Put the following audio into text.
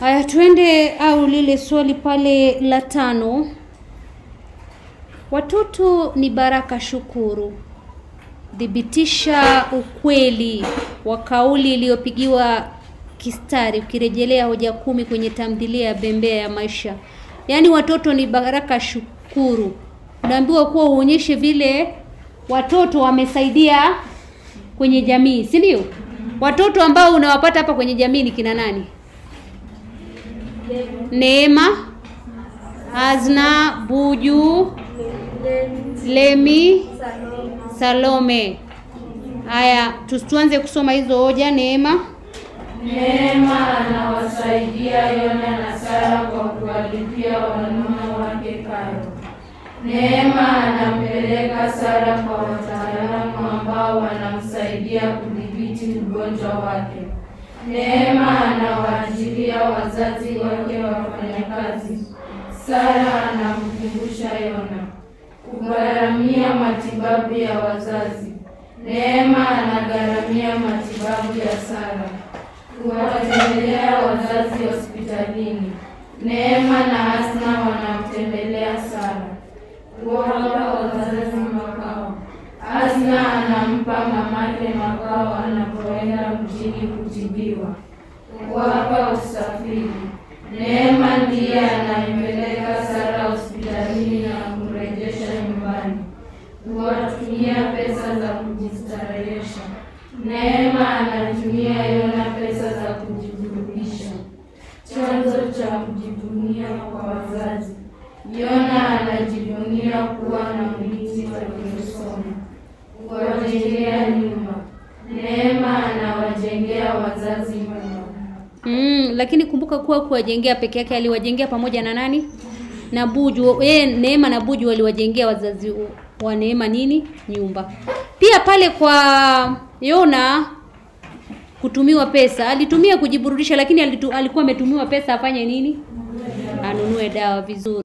Haya, twende au lile swali pale la 5. Watoto ni baraka shukuru. Dhibitisha ukweli wa kauli iliyopigiwa kistari ukirejelea hoja 10 kwenye tamthilia ya Bembea ya Maisha. Yaani watoto ni baraka shukuru. Unaambiwa kuwa uonyeshe vile watoto wamesaidia kwenye jamii, si ndio? Watoto ambao unawapata hapa kwenye jamii ni kina nani? Neema, Azna, Buju, Lemi, Salome. Haya, tuanze kusoma hizo hoja. Neema anawasaidia Yona na Sara kwa kuwalipia wanaume wake karo. Neema anampeleka Sara kwa wataalamu ambao wanamsaidia kudhibiti ugonjwa wake. Neema anawaajiria wazazi wake wafanyakazi. Sara anamkumbusha Yona kugharamia matibabu ya wazazi. Neema anagharamia matibabu ya Sara. Kuwatembelea wazazi hospitalini. Neema na Asna wanamtembelea Sara. Kuwapa wazazi makao. Asna anampa mamake makao anapoenda mjini kutibiwa. Kuwapa usafiri. Neema ndiye anayempeleka Sara hospitalini na kumrejesha nyumbani. Kuwatumia pesa za kujistarehesha. Neema anatumia Yona pesa za kujiburudisha. Chanzo cha kujivunia kwa wazazi. Yona anajivunia kuwa na binti waliosoma. Kuwajengea nyumba. Neema anawajengea wazazi nyumba. Lakini kumbuka kuwa kuwajengea peke yake aliwajengea pamoja na nani? Na Buju. Neema na Buju waliwajengea wazazi wa Neema nini? Nyumba. Pia pale kwa Yona kutumiwa pesa, alitumia kujiburudisha, lakini alikuwa ametumiwa pesa afanye nini? Anunue dawa vizuri.